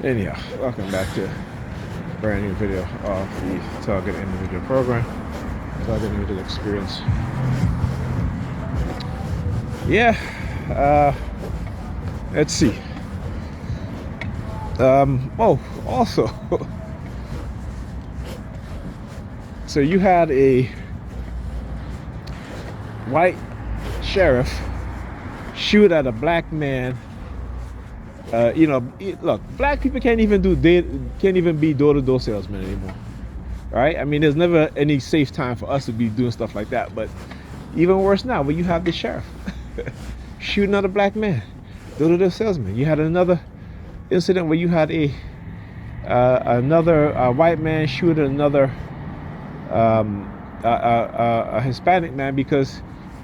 Anyhow, welcome back to a brand new video of the Target Individual Program, Target Individual Experience. Yeah, let's see. Also, so you had a white sheriff shoot at a black man. Look, black people can't even be door-to-door salesmen anymore, right? I mean, there's never any safe time for us to be doing stuff like that. But even worse now, when you have the sheriff shooting at a black man, door-to-door salesman. You had another incident where you had another white man shoot at another a Hispanic man because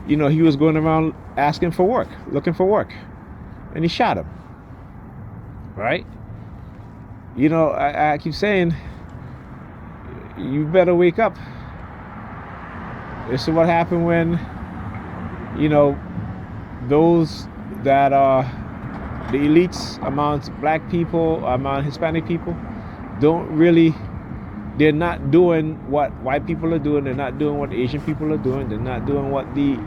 he was going around asking for work, looking for work, and he shot him. Right? I keep saying, you better wake up. This is what happened when, those that are the elites amongst black people, among Hispanic people, they're not doing what white people are doing. They're not doing what Asian people are doing. They're not doing what the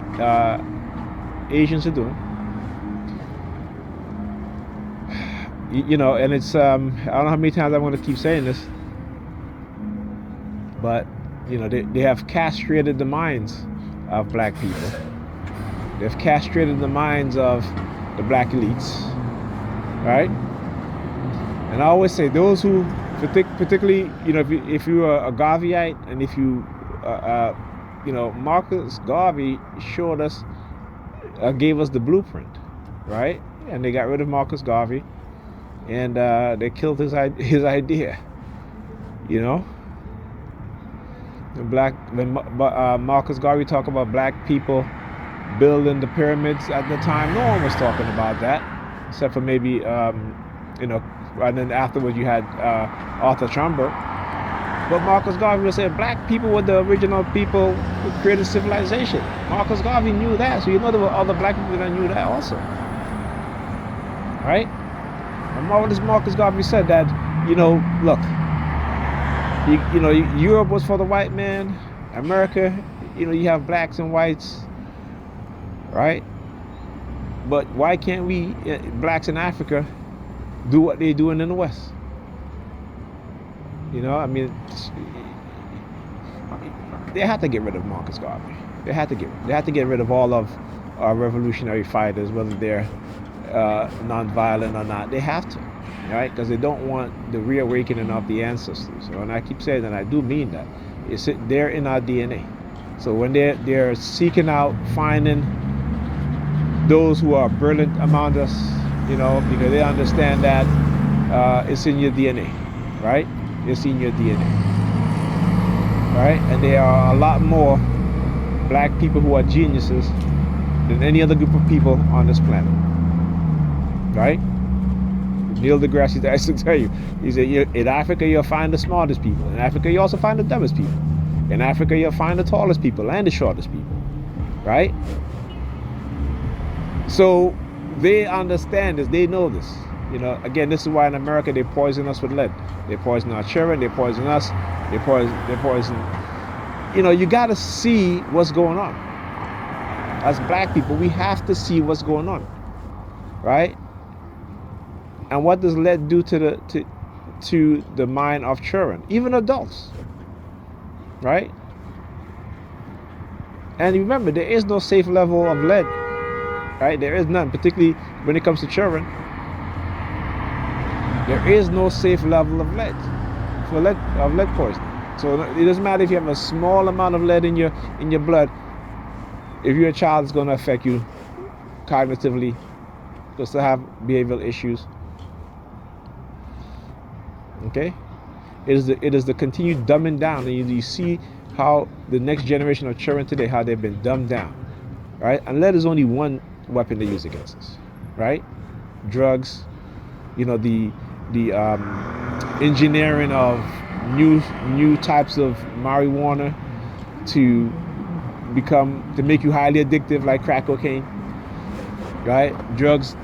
Asians are doing. And it's I don't know how many times I'm going to keep saying this, but they have castrated the minds of black people. They've castrated the minds of the black elites, right? And I always say those who, particularly, if you are a Garveyite, and if you, Marcus Garvey showed us, gave us the blueprint, right? And they got rid of Marcus Garvey. And they killed his idea, When Marcus Garvey talked about black people building the pyramids at the time, no one was talking about that, except for maybe, and then afterwards you had Arthur Schomburg. But Marcus Garvey was saying black people were the original people who created civilization. Marcus Garvey knew that, so there were other black people that knew that also, right? Marcus Garvey said that, look, Europe was for the white man, America, you have blacks and whites, right? But why can't we, blacks in Africa, do what they're doing in the West? They had to get rid of Marcus Garvey. They had to get rid of all of our revolutionary fighters, whether they're non-violent or not. They have to, right? Because they don't want the reawakening of the ancestors. And I keep saying that, I do mean that. They're in our DNA. So when they're seeking out, finding those who are brilliant among us, because they understand that it's in your DNA, right? It's in your DNA, right? And there are a lot more black people who are geniuses than any other group of people on this planet. Right? Neil deGrasse used to tell you, he said, in Africa you'll find the smartest people. In Africa you also find the dumbest people. In Africa you'll find the tallest people and the shortest people. Right? So they understand this, they know this. Again, this is why in America they poison us with lead. They poison our children, they poison us, they poison. You gotta see what's going on. As black people, we have to see what's going on. Right? And what does lead do to the mind of children, even adults, right? And remember, there is no safe level of lead, right? There is none, particularly when it comes to children. There is no safe level of lead lead poisoning. So it doesn't matter if you have a small amount of lead in your blood. If you're a child, it's going to affect you cognitively. You'll still have behavioral issues. Okay, it is the continued dumbing down, and you see how the next generation of children today, how they've been dumbed down, right? And lead is only one weapon they use against us, right? Drugs, the engineering of new types of marijuana to make you highly addictive, like crack cocaine, right? Drugs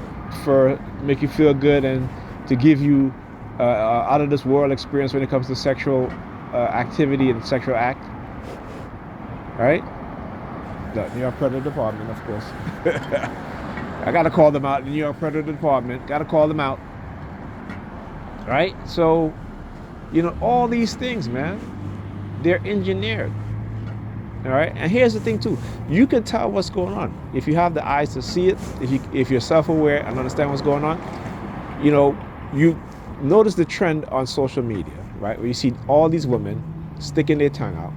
for make you feel good and to give you out of this world experience when it comes to sexual activity and sexual act. Right? The New York Predator Department, of course. I gotta call them out. The New York Predator Department. Gotta call them out. Right? So, all these things, man, they're engineered. All right? And here's the thing too. You can tell what's going on if you have the eyes to see it. If you're self-aware and understand what's going on. You notice the trend on social media, right? Where you see all these women sticking their tongue out.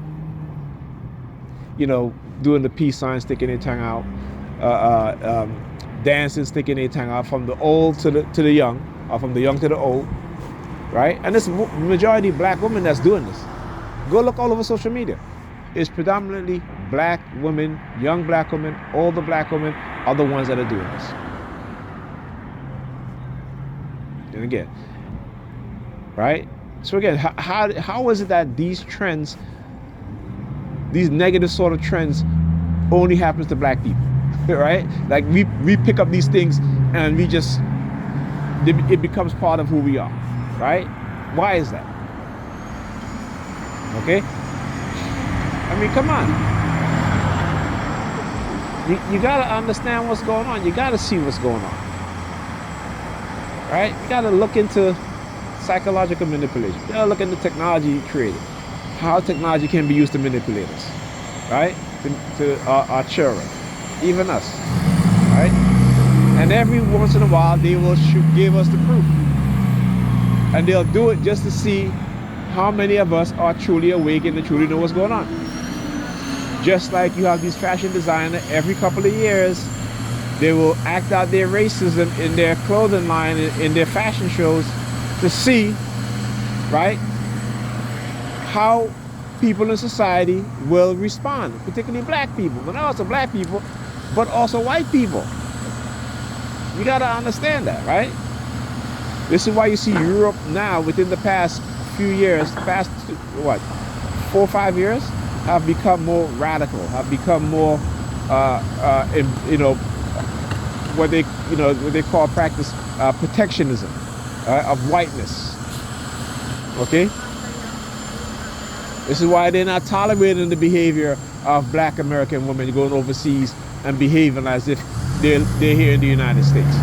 Doing the peace sign, sticking their tongue out, dancing, sticking their tongue out, from the old to the young, or from the young to the old, right? And it's majority black women that's doing this. Go look all over social media. It's predominantly black women, young black women, older black women are the ones that are doing this. And again, right? So again, how is it that these trends, these negative sort of trends, only happens to black people, right? Like we pick up these things and it becomes part of who we are, right? Why is that? Okay? I mean, come on. You gotta understand what's going on. You gotta see what's going on, right? You gotta look into psychological manipulation. You gotta look into technology created, how technology can be used to manipulate us, right? To our children, even us, right? And every once in a while, they will give us the proof, and they'll do it just to see how many of us are truly awake and truly know what's going on. Just like you have these fashion designers, every couple of years, they will act out their racism in their clothing line, in their fashion shows, to see, right, how people in society will respond, particularly black people, but not also black people, but also white people. You gotta understand that, right? This is why you see Europe now, within the past few years, past 4 or 5 years, have become more radical, have become more, what they call practice protectionism of whiteness. Okay. This is why they're not tolerating the behavior of black American women going overseas and behaving as if they're here in the United States.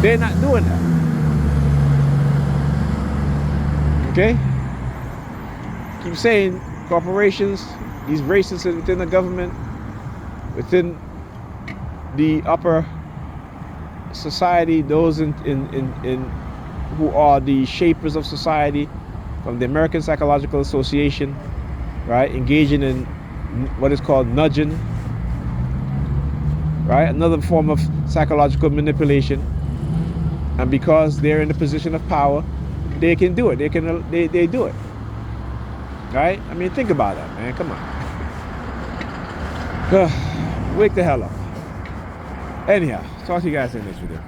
They're not doing that. Okay? Keep saying corporations, these racists within the government, within the upper society, those in who are the shapers of society, from the American Psychological Association, right, engaging in what is called nudging, right, another form of psychological manipulation. And because they're in the position of power, they can do it. They do it, right? I mean, think about that, man. Come on. Wake the hell up. Anyhow, talk to you guys in this video.